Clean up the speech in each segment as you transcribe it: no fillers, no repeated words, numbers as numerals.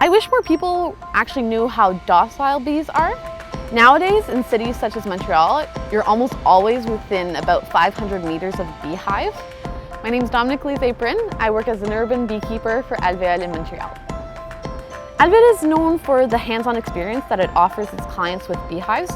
I wish more people actually knew how docile bees are. Nowadays, in cities such as Montreal, you're almost always within about 500 meters of a beehive. My name is Dominic Lizée-Prynne. I work as an urban beekeeper for Alvéole in Montreal. Advan is known for the hands-on experience that it offers its clients with beehives,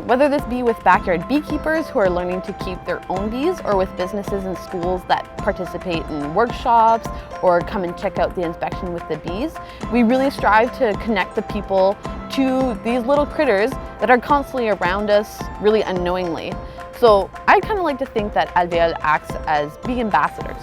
whether this be with backyard beekeepers who are learning to keep their own bees, or with businesses and schools that participate in workshops or come and check out the inspection with the bees. We really strive to connect the people to these little critters that are constantly around us, really unknowingly. So I kind of like to think that Alvéole acts as bee ambassadors.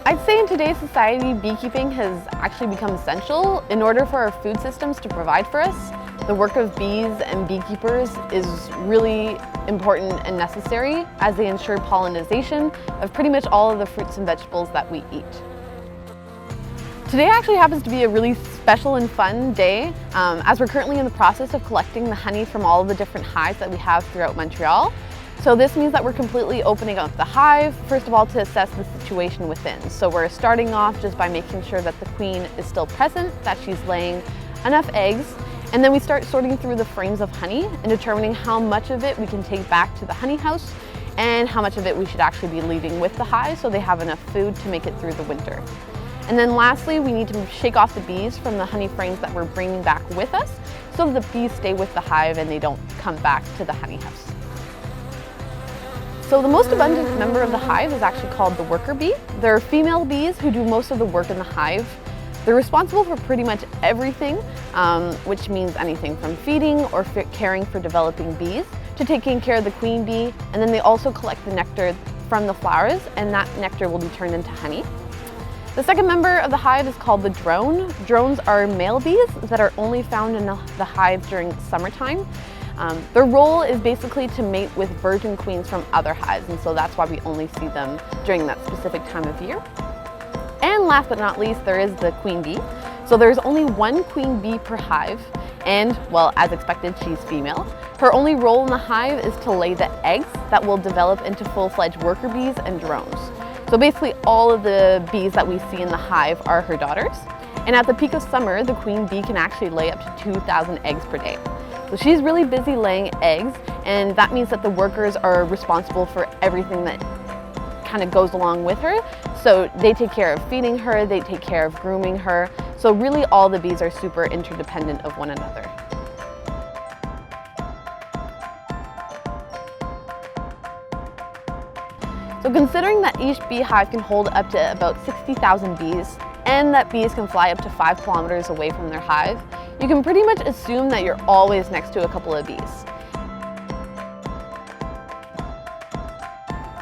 I'd say in today's society, beekeeping has actually become essential in order for our food systems to provide for us. The work of bees and beekeepers is really important and necessary as they ensure pollination of pretty much all of the fruits and vegetables that we eat. Today actually happens to be a really special and fun day as we're currently in the process of collecting the honey from all of the different hives that we have throughout Montreal. So this means that we're completely opening up the hive, first of all, to assess the situation within. So we're starting off just by making sure that the queen is still present, that she's laying enough eggs, and then we start sorting through the frames of honey and determining how much of it we can take back to the honey house and how much of it we should actually be leaving with the hive so they have enough food to make it through the winter. And then lastly, we need to shake off the bees from the honey frames that we're bringing back with us so that the bees stay with the hive and they don't come back to the honey house. So the most abundant member of the hive is actually called the worker bee. They're female bees who do most of the work in the hive. They're responsible for pretty much everything, which means anything from feeding or caring for developing bees to taking care of the queen bee, and then they also collect the nectar from the flowers, and that nectar will be turned into honey. The second member of the hive is called the drone. Drones are male bees that are only found in the hive during summertime. Their role is basically to mate with virgin queens from other hives, and so that's why we only see them during that specific time of year. And last but not least, there is the queen bee. So there's only one queen bee per hive, and, well, as expected, she's female. Her only role in the hive is to lay the eggs that will develop into full-fledged worker bees and drones. So basically all of the bees that we see in the hive are her daughters. And at the peak of summer, the queen bee can actually lay up to 2,000 eggs per day. So she's really busy laying eggs, and that means that the workers are responsible for everything that kind of goes along with her. So they take care of feeding her, they take care of grooming her. So really all the bees are super interdependent of one another. So considering that each beehive can hold up to about 60,000 bees, and that bees can fly up to 5 kilometers away from their hive, you can pretty much assume that you're always next to a couple of bees.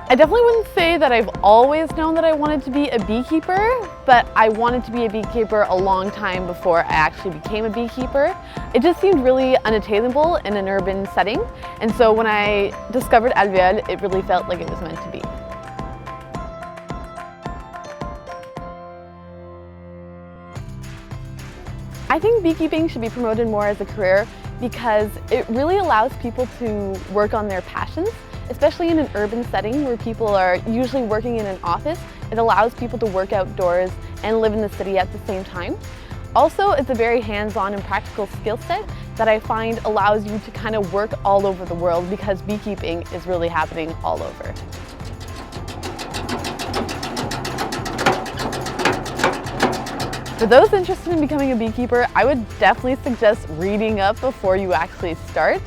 I definitely wouldn't say that I've always known that I wanted to be a beekeeper, but I wanted to be a beekeeper a long time before I actually became a beekeeper. It just seemed really unattainable in an urban setting, and so when I discovered Alvéole, it really felt like it was meant to be. I think beekeeping should be promoted more as a career because it really allows people to work on their passions, especially in an urban setting where people are usually working in an office. It allows people to work outdoors and live in the city at the same time. Also, it's a very hands-on and practical skill set that I find allows you to kind of work all over the world because beekeeping is really happening all over. For those interested in becoming a beekeeper, I would definitely suggest reading up before you actually start.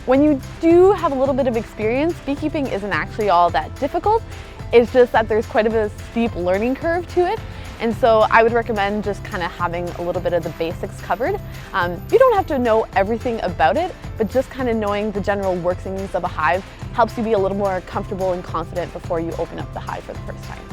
When you do have a little bit of experience, beekeeping isn't actually all that difficult. It's just that there's quite a steep learning curve to it. And so I would recommend just kind of having a little bit of the basics covered. You don't have to know everything about it, but just kind of knowing the general workings of a hive helps you be a little more comfortable and confident before you open up the hive for the first time.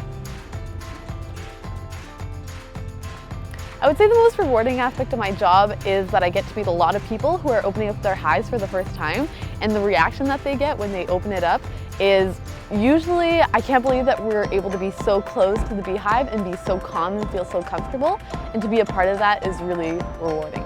I would say the most rewarding aspect of my job is that I get to meet a lot of people who are opening up their hives for the first time, and the reaction that they get when they open it up is usually, I can't believe that we're able to be so close to the beehive and be so calm and feel so comfortable, and to be a part of that is really rewarding.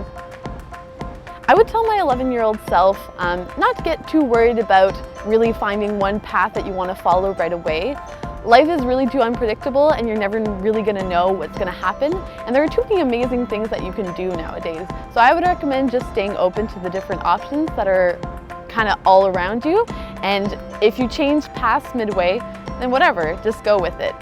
I would tell my 11-year-old self not to get too worried about really finding one path that you want to follow right away. Life is really too unpredictable and you're never really going to know what's going to happen. And there are too many amazing things that you can do nowadays. So I would recommend just staying open to the different options that are kind of all around you. And if you change past midway, then whatever, just go with it.